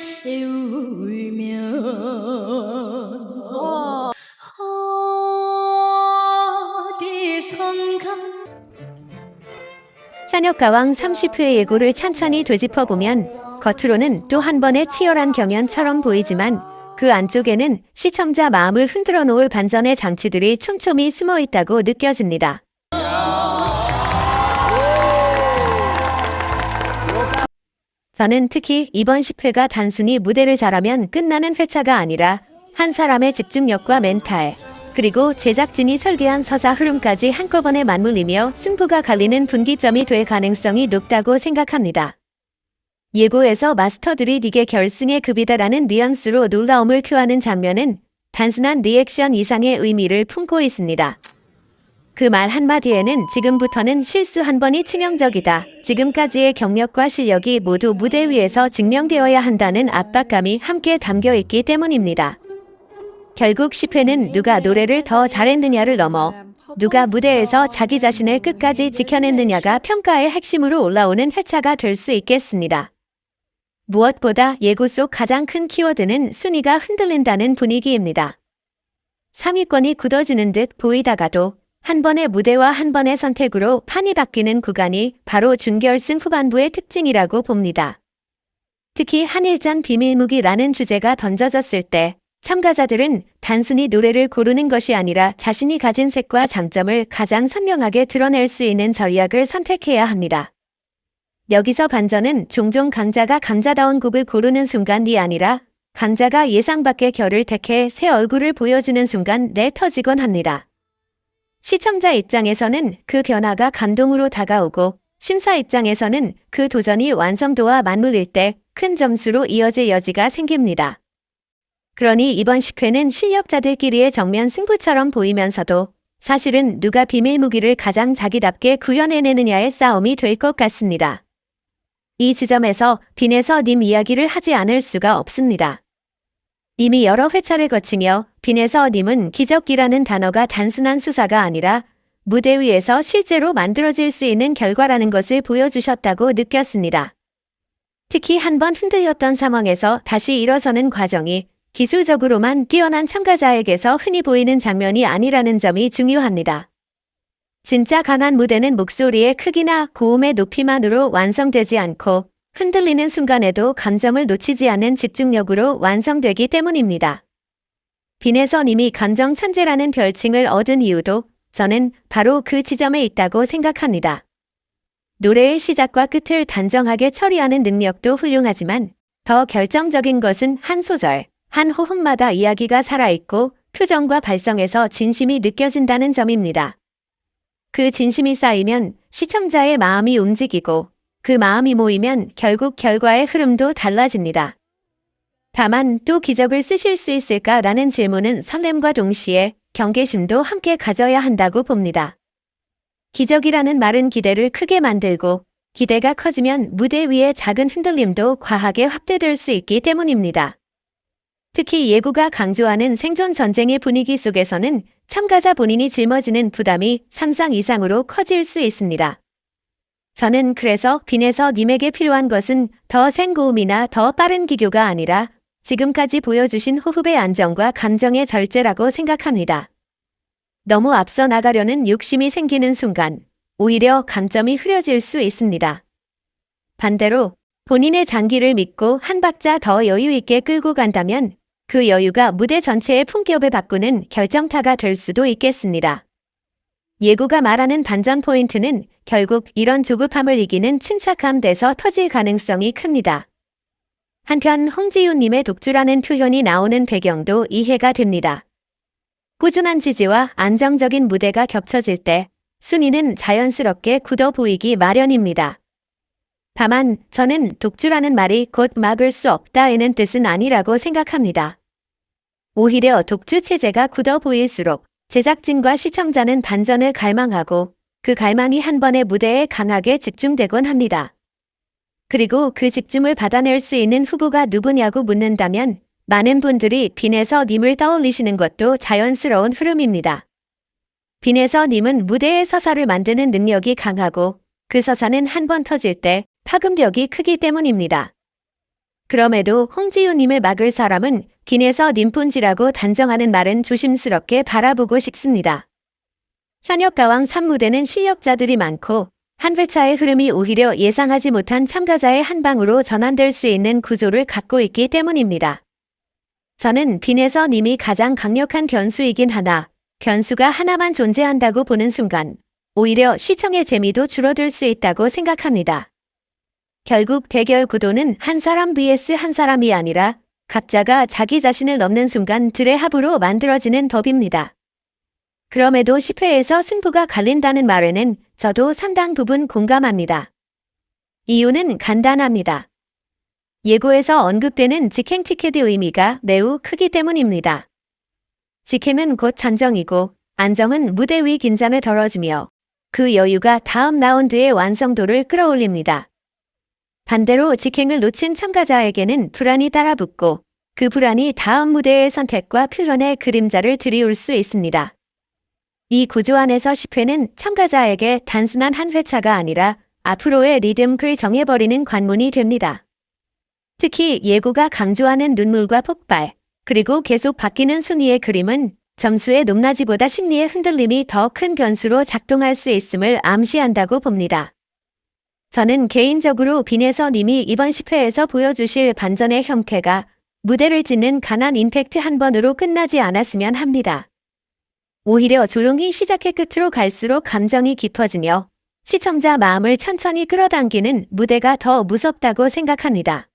세우면 어디선가. 현역가왕 30회 예고를 찬찬히 되짚어보면 겉으로는 또 한 번의 치열한 경연처럼 보이지만 그 안쪽에는 시청자 마음을 흔들어 놓을 반전의 장치들이 촘촘히 숨어 있다고 느껴집니다. 저는 특히 이번 10회가 단순히 무대를 잘하면 끝나는 회차가 아니라 한 사람의 집중력과 멘탈, 그리고 제작진이 설계한 서사 흐름까지 한꺼번에 맞물리며 승부가 갈리는 분기점이 될 가능성이 높다고 생각합니다. 예고에서 마스터들이 닉의 결승의 급이다라는 뉘앙스로 놀라움을 표하는 장면은 단순한 리액션 이상의 의미를 품고 있습니다. 그 말 한마디에는 지금부터는 실수 한 번이 치명적이다. 지금까지의 경력과 실력이 모두 무대 위에서 증명되어야 한다는 압박감이 함께 담겨 있기 때문입니다. 결국 10회는 누가 노래를 더 잘했느냐를 넘어 누가 무대에서 자기 자신을 끝까지 지켜냈느냐가 평가의 핵심으로 올라오는 회차가 될 수 있겠습니다. 무엇보다 예고 속 가장 큰 키워드는 순위가 흔들린다는 분위기입니다. 상위권이 굳어지는 듯 보이다가도 한 번의 무대와 한 번의 선택으로 판이 바뀌는 구간이 바로 준결승 후반부의 특징이라고 봅니다. 특히 한일전 비밀무기라는 주제가 던져졌을 때 참가자들은 단순히 노래를 고르는 것이 아니라 자신이 가진 색과 장점을 가장 선명하게 드러낼 수 있는 전략을 선택해야 합니다. 여기서 반전은 종종 강자가 강자다운 곡을 고르는 순간이 아니라 강자가 예상 밖의 결을 택해 새 얼굴을 보여주는 순간 내 터지곤 합니다. 시청자 입장에서는 그 변화가 감동으로 다가오고 심사 입장에서는 그 도전이 완성도와 맞물릴 때 큰 점수로 이어질 여지가 생깁니다. 그러니 이번 10회는 실력자들끼리의 정면 승부처럼 보이면서도 사실은 누가 비밀무기를 가장 자기답게 구현해내느냐의 싸움이 될 것 같습니다. 이 지점에서 빈에서 님 이야기를 하지 않을 수가 없습니다. 이미 여러 회차를 거치며 빈에서 님은 기적이라는 단어가 단순한 수사가 아니라 무대 위에서 실제로 만들어질 수 있는 결과라는 것을 보여주셨다고 느꼈습니다. 특히 한 번 흔들렸던 상황에서 다시 일어서는 과정이 기술적으로만 뛰어난 참가자에게서 흔히 보이는 장면이 아니라는 점이 중요합니다. 진짜 강한 무대는 목소리의 크기나 고음의 높이만으로 완성되지 않고 흔들리는 순간에도 감정을 놓치지 않는 집중력으로 완성되기 때문입니다. 빈에서 님이 감정 천재라는 별칭을 얻은 이유도 저는 바로 그 지점에 있다고 생각합니다. 노래의 시작과 끝을 단정하게 처리하는 능력도 훌륭하지만 더 결정적인 것은 한 소절, 한 호흡마다 이야기가 살아있고 표정과 발성에서 진심이 느껴진다는 점입니다. 그 진심이 쌓이면 시청자의 마음이 움직이고 그 마음이 모이면 결국 결과의 흐름도 달라집니다. 다만 또 기적을 쓰실 수 있을까라는 질문은 설렘과 동시에 경계심도 함께 가져야 한다고 봅니다. 기적이라는 말은 기대를 크게 만들고 기대가 커지면 무대 위의 작은 흔들림도 과하게 확대될 수 있기 때문입니다. 특히 예고가 강조하는 생존 전쟁의 분위기 속에서는 참가자 본인이 짊어지는 부담이 상상 이상으로 커질 수 있습니다. 저는 그래서 빈에서 님에게 필요한 것은 더 센 고음이나 더 빠른 기교가 아니라 지금까지 보여주신 호흡의 안정과 감정의 절제라고 생각합니다. 너무 앞서 나가려는 욕심이 생기는 순간 오히려 감점이 흐려질 수 있습니다. 반대로 본인의 장기를 믿고 한 박자 더 여유 있게 끌고 간다면 그 여유가 무대 전체의 품격을 바꾸는 결정타가 될 수도 있겠습니다. 예고가 말하는 반전 포인트는 결국 이런 조급함을 이기는 침착함에서 터질 가능성이 큽니다. 한편 홍지윤님의 독주라는 표현이 나오는 배경도 이해가 됩니다. 꾸준한 지지와 안정적인 무대가 겹쳐질 때 순위는 자연스럽게 굳어 보이기 마련입니다. 다만 저는 독주라는 말이 곧 막을 수 없다에는 뜻은 아니라고 생각합니다. 오히려 독주 체제가 굳어 보일수록 제작진과 시청자는 반전을 갈망하고 그 갈망이 한 번의 무대에 강하게 집중되곤 합니다. 그리고 그 집중을 받아낼 수 있는 후보가 누구냐고 묻는다면 많은 분들이 빈에서 님을 떠올리시는 것도 자연스러운 흐름입니다. 빈에서 님은 무대의 서사를 만드는 능력이 강하고 그 서사는 한 번 터질 때 파급력이 크기 때문입니다. 그럼에도 홍지효님을 막을 사람은 긴에서 님폰지라고 단정하는 말은 조심스럽게 바라보고 싶습니다. 현역가왕 3무대는 실력자들이 많고 한 회차의 흐름이 오히려 예상하지 못한 참가자의 한 방으로 전환될 수 있는 구조를 갖고 있기 때문입니다. 저는 빈에서 님이 가장 강력한 변수이긴 하나 변수가 하나만 존재한다고 보는 순간 오히려 시청의 재미도 줄어들 수 있다고 생각합니다. 결국 대결 구도는 한 사람 vs 한 사람이 아니라 각자가 자기 자신을 넘는 순간 들의 합으로 만들어지는 법입니다. 그럼에도 10회에서 승부가 갈린다는 말에는 저도 상당 부분 공감합니다. 이유는 간단합니다. 예고에서 언급되는 직행 티켓의 의미가 매우 크기 때문입니다. 직행은 곧 안정이고 안정은 무대 위 긴장을 덜어주며 그 여유가 다음 라운드의 완성도를 끌어올립니다. 반대로 직행을 놓친 참가자에게는 불안이 따라붙고 그 불안이 다음 무대의 선택과 표현의 그림자를 들이울 수 있습니다. 이 구조 안에서 10회는 참가자에게 단순한 한 회차가 아니라 앞으로의 리듬을 정해버리는 관문이 됩니다. 특히 예고가 강조하는 눈물과 폭발, 그리고 계속 바뀌는 순위의 그림은 점수의 높낮이보다 심리의 흔들림이 더 큰 변수로 작동할 수 있음을 암시한다고 봅니다. 저는 개인적으로 빈에서 님이 이번 10회에서 보여주실 반전의 형태가 무대를 짓는 강한 임팩트 한 번으로 끝나지 않았으면 합니다. 오히려 조용히 시작해 끝으로 갈수록 감정이 깊어지며 시청자 마음을 천천히 끌어당기는 무대가 더 무섭다고 생각합니다.